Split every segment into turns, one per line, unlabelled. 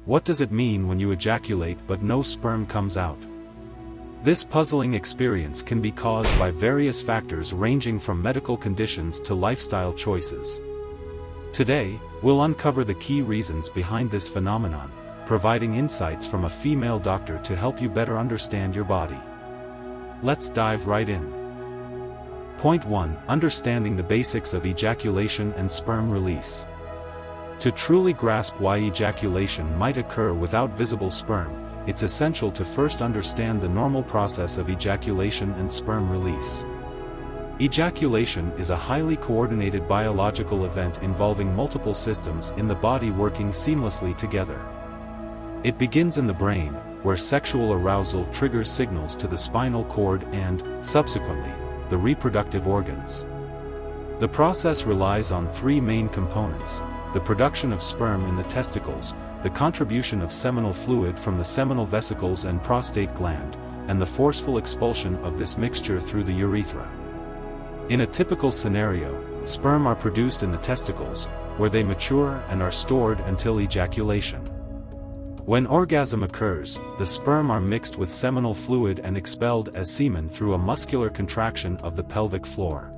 What does it mean when you ejaculate but no sperm comes out? This puzzling experience can be caused by various factors ranging from medical conditions to lifestyle choices. Today, we'll uncover the key reasons behind this phenomenon, providing insights from a female doctor to help you better understand your body. Let's dive right in. Point 1. Understanding the basics of ejaculation and sperm release. To truly grasp why ejaculation might occur without visible sperm, it's essential to first understand the normal process of ejaculation and sperm release. Ejaculation is a highly coordinated biological event involving multiple systems in the body working seamlessly together. It begins in the brain, where sexual arousal triggers signals to the spinal cord and, subsequently, the reproductive organs. The process relies on three main components: the production of sperm in the testicles, the contribution of seminal fluid from the seminal vesicles and prostate gland, and the forceful expulsion of this mixture through the urethra. In a typical scenario, sperm are produced in the testicles, where they mature and are stored until ejaculation. When orgasm occurs, the sperm are mixed with seminal fluid and expelled as semen through a muscular contraction of the pelvic floor.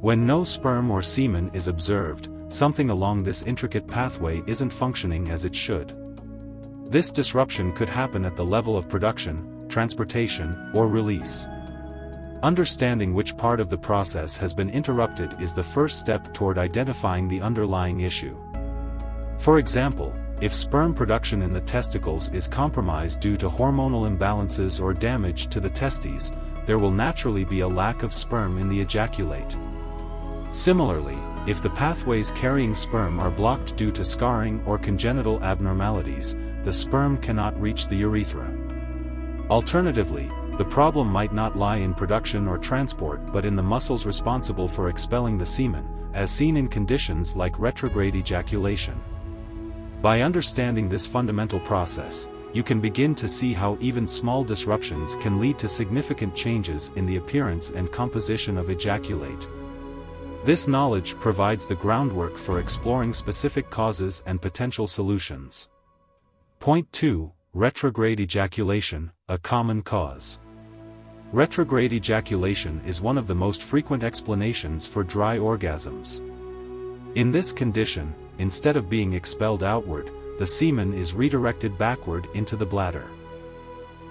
When no sperm or semen is observed, something along this intricate pathway isn't functioning as it should. This disruption could happen at the level of production, transportation, or release. Understanding which part of the process has been interrupted is the first step toward identifying the underlying issue. For example, if sperm production in the testicles is compromised due to hormonal imbalances or damage to the testes, there will naturally be a lack of sperm in the ejaculate. Similarly, if the pathways carrying sperm are blocked due to scarring or congenital abnormalities, the sperm cannot reach the urethra. Alternatively, the problem might not lie in production or transport but in the muscles responsible for expelling the semen, as seen in conditions like retrograde ejaculation. By understanding this fundamental process, you can begin to see how even small disruptions can lead to significant changes in the appearance and composition of ejaculate. This knowledge provides the groundwork for exploring specific causes and potential solutions. Point 2. Retrograde ejaculation, a common cause. Retrograde ejaculation is one of the most frequent explanations for dry orgasms. In this condition, instead of being expelled outward, the semen is redirected backward into the bladder.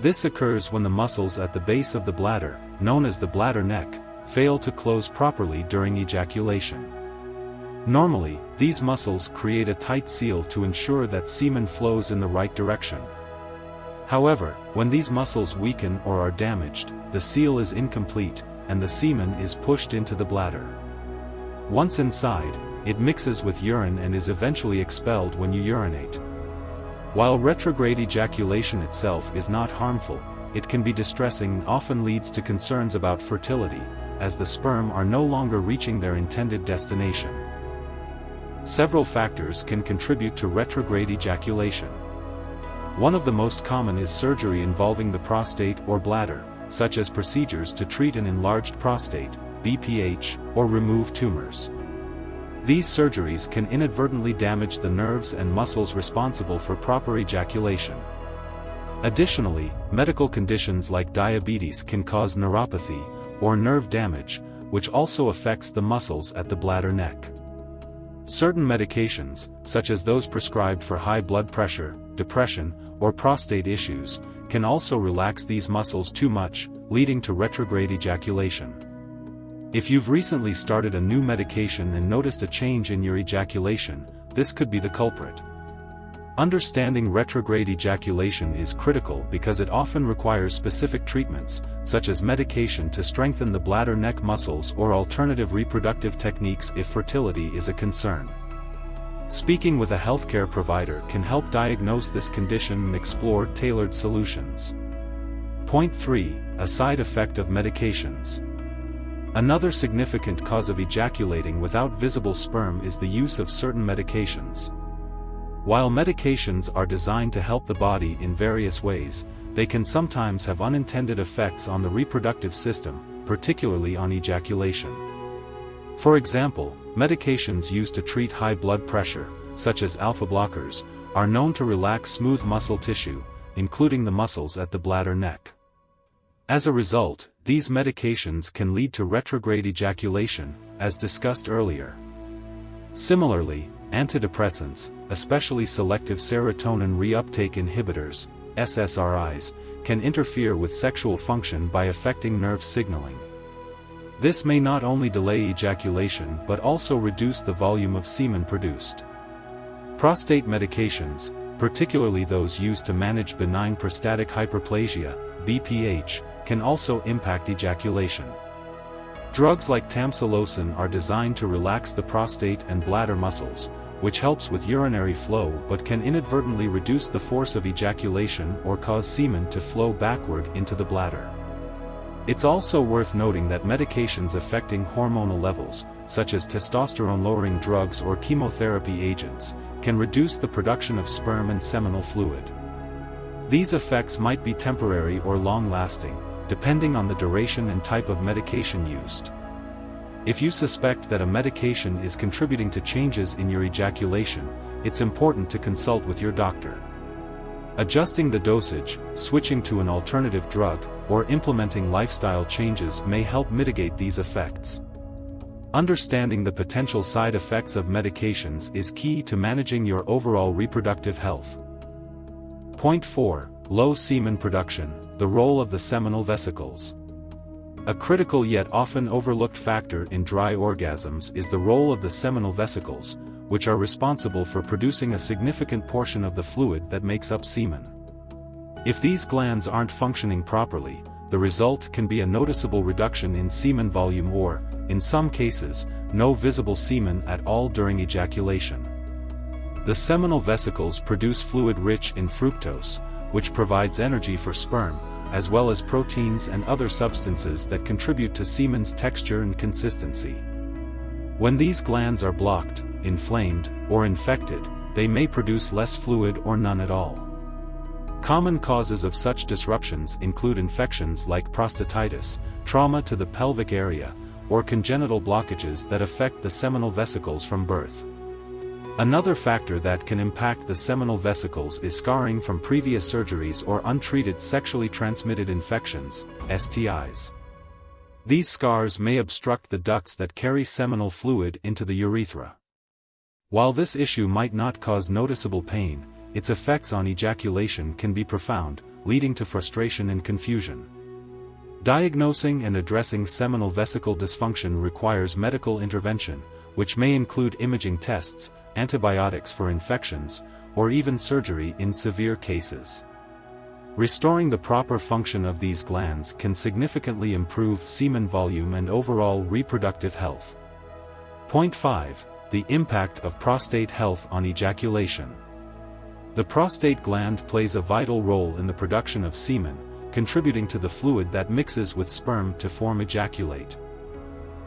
This occurs when the muscles at the base of the bladder, known as the bladder neck, fail to close properly during ejaculation. Normally, these muscles create a tight seal to ensure that semen flows in the right direction. However, when these muscles weaken or are damaged, the seal is incomplete, and the semen is pushed into the bladder. Once inside, it mixes with urine and is eventually expelled when you urinate. While retrograde ejaculation itself is not harmful, it can be distressing and often leads to concerns about fertility, as the sperm are no longer reaching their intended destination. Several factors can contribute to retrograde ejaculation. One of the most common is surgery involving the prostate or bladder, such as procedures to treat an enlarged prostate, BPH, or remove tumors. These surgeries can inadvertently damage the nerves and muscles responsible for proper ejaculation. Additionally, medical conditions like diabetes can cause neuropathy, or nerve damage, which also affects the muscles at the bladder neck. Certain medications, such as those prescribed for high blood pressure, depression, or prostate issues, can also relax these muscles too much, leading to retrograde ejaculation. If you've recently started a new medication and noticed a change in your ejaculation, this could be the culprit. Understanding retrograde ejaculation is critical because it often requires specific treatments, such as medication to strengthen the bladder neck muscles or alternative reproductive techniques if fertility is a concern. Speaking with a healthcare provider can help diagnose this condition and explore tailored solutions. Point 3. A side effect of medications. Another significant cause of ejaculating without visible sperm is the use of certain medications. While medications are designed to help the body in various ways, they can sometimes have unintended effects on the reproductive system, particularly on ejaculation. For example, medications used to treat high blood pressure, such as alpha blockers, are known to relax smooth muscle tissue, including the muscles at the bladder neck. As a result, these medications can lead to retrograde ejaculation, as discussed earlier. Similarly, antidepressants, especially selective serotonin reuptake inhibitors, SSRIs, can interfere with sexual function by affecting nerve signaling. This may not only delay ejaculation but also reduce the volume of semen produced. Prostate medications, particularly those used to manage benign prostatic hyperplasia, BPH, can also impact ejaculation. Drugs like tamsulosin are designed to relax the prostate and bladder muscles, which helps with urinary flow but can inadvertently reduce the force of ejaculation or cause semen to flow backward into the bladder. It's also worth noting that medications affecting hormonal levels, such as testosterone-lowering drugs or chemotherapy agents, can reduce the production of sperm and seminal fluid. These effects might be temporary or long-lasting, depending on the duration and type of medication used. If you suspect that a medication is contributing to changes in your ejaculation, it's important to consult with your doctor. Adjusting the dosage, switching to an alternative drug, or implementing lifestyle changes may help mitigate these effects. Understanding the potential side effects of medications is key to managing your overall reproductive health. Point 4. Low semen production, the role of the seminal vesicles. A critical yet often overlooked factor in dry orgasms is the role of the seminal vesicles, which are responsible for producing a significant portion of the fluid that makes up semen. If these glands aren't functioning properly, the result can be a noticeable reduction in semen volume or, in some cases, no visible semen at all during ejaculation. The seminal vesicles produce fluid rich in fructose, which provides energy for sperm, as well as proteins and other substances that contribute to semen's texture and consistency. When these glands are blocked, inflamed, or infected, they may produce less fluid or none at all. Common causes of such disruptions include infections like prostatitis, trauma to the pelvic area, or congenital blockages that affect the seminal vesicles from birth. Another factor that can impact the seminal vesicles is scarring from previous surgeries or untreated sexually transmitted infections, STIs. These scars may obstruct the ducts that carry seminal fluid into the urethra. While this issue might not cause noticeable pain, its effects on ejaculation can be profound, leading to frustration and confusion. Diagnosing and addressing seminal vesicle dysfunction requires medical intervention, which may include imaging tests, antibiotics for infections, or even surgery in severe cases. Restoring the proper function of these glands can significantly improve semen volume and overall reproductive health. Point 5. The impact of prostate health on ejaculation. The prostate gland plays a vital role in the production of semen, contributing to the fluid that mixes with sperm to form ejaculate.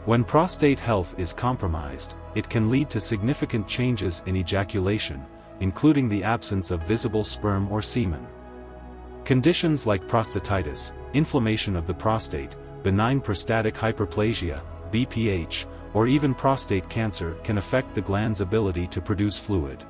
When prostate health is compromised, it can lead to significant changes in ejaculation, including the absence of visible sperm or semen. Conditions like prostatitis, inflammation of the prostate, benign prostatic hyperplasia, BPH, or even prostate cancer can affect the gland's ability to produce fluid.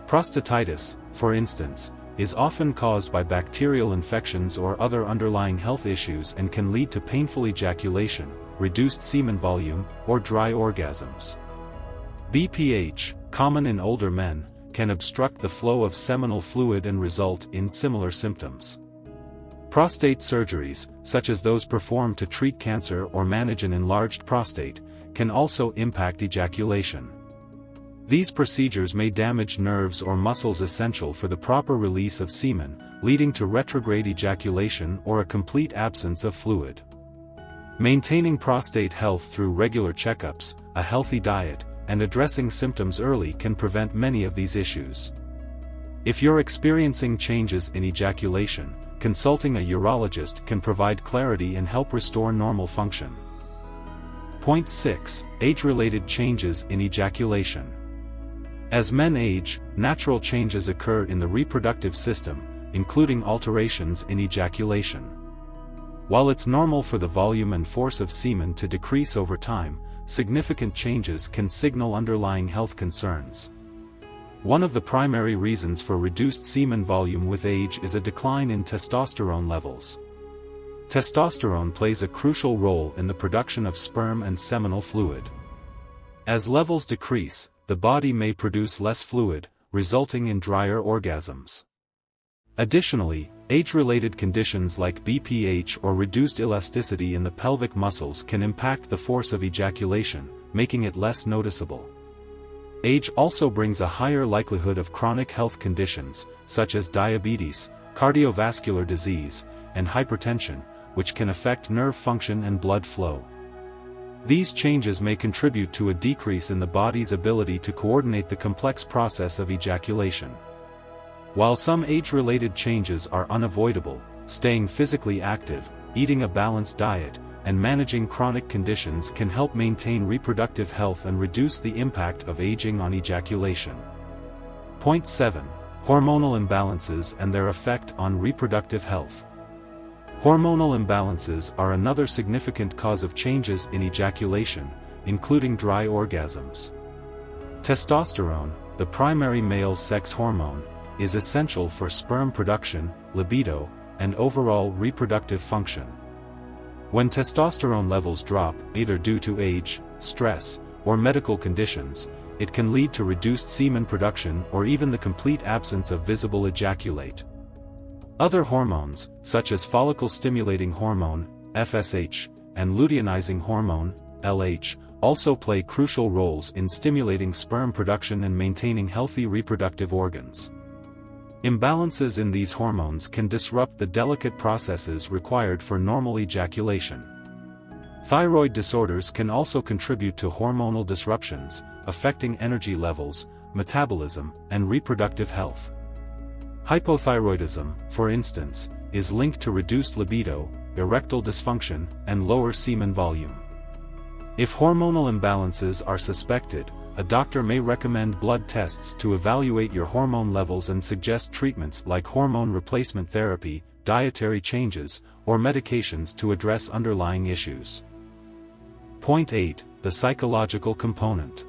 Prostatitis, for instance, is often caused by bacterial infections or other underlying health issues and can lead to painful ejaculation, reduced semen volume, or dry orgasms. BPH, common in older men, can obstruct the flow of seminal fluid and result in similar symptoms. Prostate surgeries, such as those performed to treat cancer or manage an enlarged prostate, can also impact ejaculation. These procedures may damage nerves or muscles essential for the proper release of semen, leading to retrograde ejaculation or a complete absence of fluid. Maintaining prostate health through regular checkups, a healthy diet, and addressing symptoms early can prevent many of these issues. If you're experiencing changes in ejaculation, consulting a urologist can provide clarity and help restore normal function. Point 6. Age-related changes in ejaculation. As men age, natural changes occur in the reproductive system, including alterations in ejaculation. While it's normal for the volume and force of semen to decrease over time, significant changes can signal underlying health concerns. One of the primary reasons for reduced semen volume with age is a decline in testosterone levels. Testosterone plays a crucial role in the production of sperm and seminal fluid. As levels decrease, the body may produce less fluid, resulting in drier orgasms. Additionally, age-related conditions like BPH or reduced elasticity in the pelvic muscles can impact the force of ejaculation, making it less noticeable. Age also brings a higher likelihood of chronic health conditions, such as diabetes, cardiovascular disease, and hypertension, which can affect nerve function and blood flow. These changes may contribute to a decrease in the body's ability to coordinate the complex process of ejaculation. While some age-related changes are unavoidable, staying physically active, eating a balanced diet, and managing chronic conditions can help maintain reproductive health and reduce the impact of aging on ejaculation. Point 7. Hormonal imbalances and their effect on reproductive health. Hormonal imbalances are another significant cause of changes in ejaculation, including dry orgasms. Testosterone, the primary male sex hormone, is essential for sperm production, libido, and overall reproductive function. When testosterone levels drop, either due to age, stress, or medical conditions, it can lead to reduced semen production or even the complete absence of visible ejaculate. Other hormones, such as follicle-stimulating hormone, FSH, and luteinizing hormone, LH, also play crucial roles in stimulating sperm production and maintaining healthy reproductive organs. Imbalances in these hormones can disrupt the delicate processes required for normal ejaculation. Thyroid disorders can also contribute to hormonal disruptions, affecting energy levels, metabolism, and reproductive health. Hypothyroidism, for instance, is linked to reduced libido, erectile dysfunction, and lower semen volume. If hormonal imbalances are suspected, a doctor may recommend blood tests to evaluate your hormone levels and suggest treatments like hormone replacement therapy, dietary changes, or medications to address underlying issues. Point 8. The psychological component.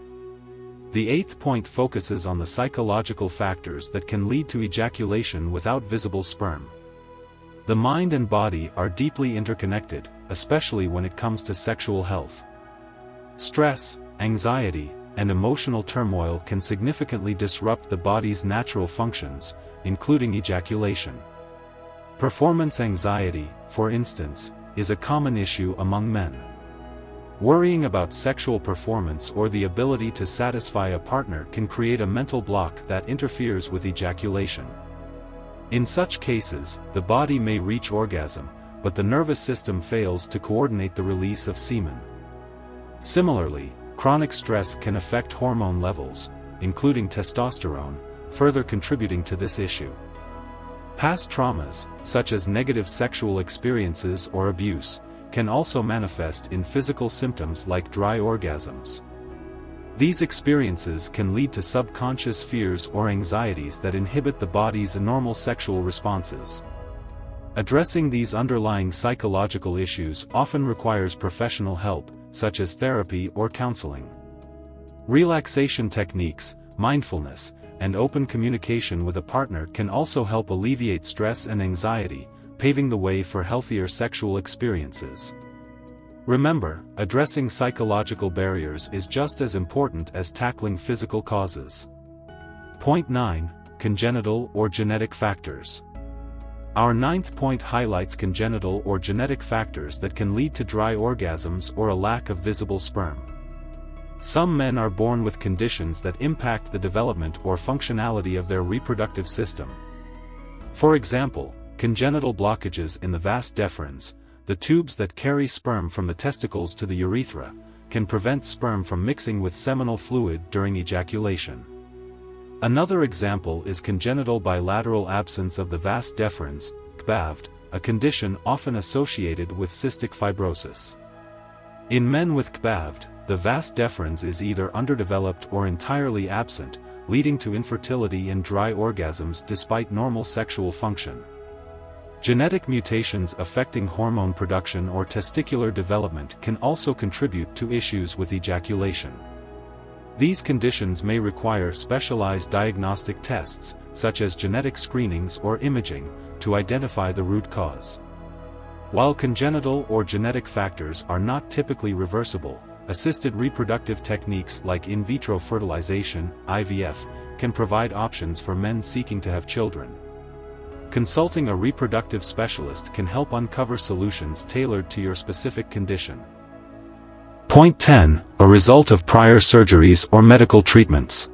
The eighth point focuses on the psychological factors that can lead to ejaculation without visible sperm. The mind and body are deeply interconnected, especially when it comes to sexual health. Stress, anxiety, and emotional turmoil can significantly disrupt the body's natural functions, including ejaculation. Performance anxiety, for instance, is a common issue among men. Worrying about sexual performance or the ability to satisfy a partner can create a mental block that interferes with ejaculation. In such cases, the body may reach orgasm, but the nervous system fails to coordinate the release of semen. Similarly, chronic stress can affect hormone levels, including testosterone, further contributing to this issue. Past traumas, such as negative sexual experiences or abuse, can also manifest in physical symptoms like dry orgasms. These experiences can lead to subconscious fears or anxieties that inhibit the body's normal sexual responses. Addressing these underlying psychological issues often requires professional help, such as therapy or counseling. Relaxation techniques, mindfulness, and open communication with a partner can also help alleviate stress and anxiety, paving the way for healthier sexual experiences. Remember, addressing psychological barriers is just as important as tackling physical causes. Point 9. Congenital or genetic factors. Our ninth point highlights congenital or genetic factors that can lead to dry orgasms or a lack of visible sperm. Some men are born with conditions that impact the development or functionality of their reproductive system. For example, congenital blockages in the vas deferens, the tubes that carry sperm from the testicles to the urethra, can prevent sperm from mixing with seminal fluid during ejaculation. Another example is congenital bilateral absence of the vas deferens, CBAVD, a condition often associated with cystic fibrosis. In men with CBAVD, the vas deferens is either underdeveloped or entirely absent, leading to infertility and dry orgasms despite normal sexual function. Genetic mutations affecting hormone production or testicular development can also contribute to issues with ejaculation. These conditions may require specialized diagnostic tests, such as genetic screenings or imaging, to identify the root cause. While congenital or genetic factors are not typically reversible, assisted reproductive techniques like in vitro fertilization, IVF, can provide options for men seeking to have children. Consulting a reproductive specialist can help uncover solutions tailored to your specific condition. Point 10. A result of prior surgeries or medical treatments.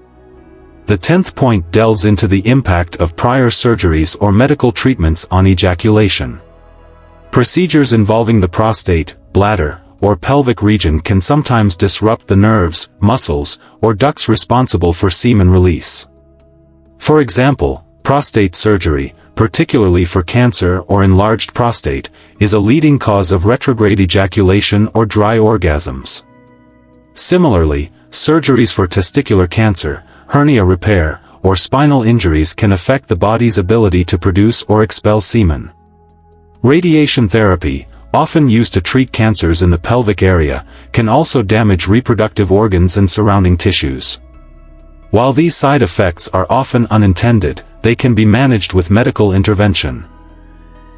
The 10th point delves into the impact of prior surgeries or medical treatments on ejaculation. Procedures involving the prostate, bladder, or pelvic region can sometimes disrupt the nerves, muscles, or ducts responsible for semen release. For example, prostate surgery, particularly for cancer or enlarged prostate, is a leading cause of retrograde ejaculation or dry orgasms. Similarly, surgeries for testicular cancer, hernia repair, or spinal injuries can affect the body's ability to produce or expel semen. Radiation therapy, often used to treat cancers in the pelvic area, can also damage reproductive organs and surrounding tissues. While these side effects are often unintended, they can be managed with medical intervention.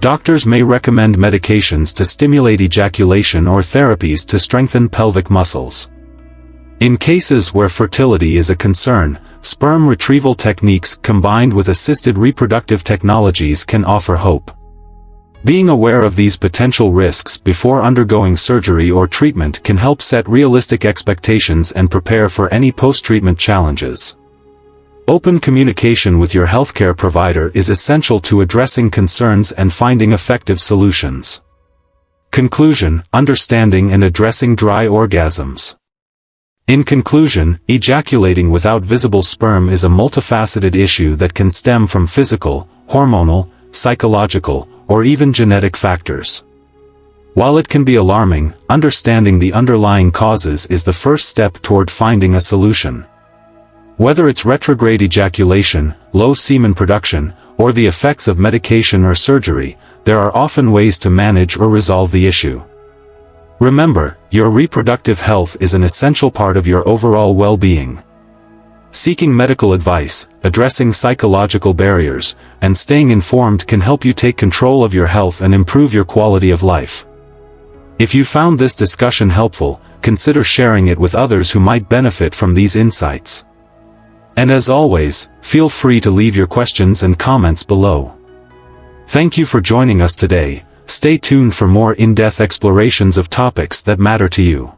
Doctors may recommend medications to stimulate ejaculation or therapies to strengthen pelvic muscles. In cases where fertility is a concern, sperm retrieval techniques combined with assisted reproductive technologies can offer hope. Being aware of these potential risks before undergoing surgery or treatment can help set realistic expectations and prepare for any post-treatment challenges. Open communication with your healthcare provider is essential to addressing concerns and finding effective solutions. Conclusion: understanding and addressing dry orgasms. In conclusion, ejaculating without visible sperm is a multifaceted issue that can stem from physical, hormonal, psychological, or even genetic factors. While it can be alarming, understanding the underlying causes is the first step toward finding a solution. Whether it's retrograde ejaculation, low semen production, or the effects of medication or surgery, there are often ways to manage or resolve the issue. Remember, your reproductive health is an essential part of your overall well-being. Seeking medical advice, addressing psychological barriers, and staying informed can help you take control of your health and improve your quality of life. If you found this discussion helpful, consider sharing it with others who might benefit from these insights. And as always, feel free to leave your questions and comments below. Thank you for joining us today. Stay tuned for more in-depth explorations of topics that matter to you.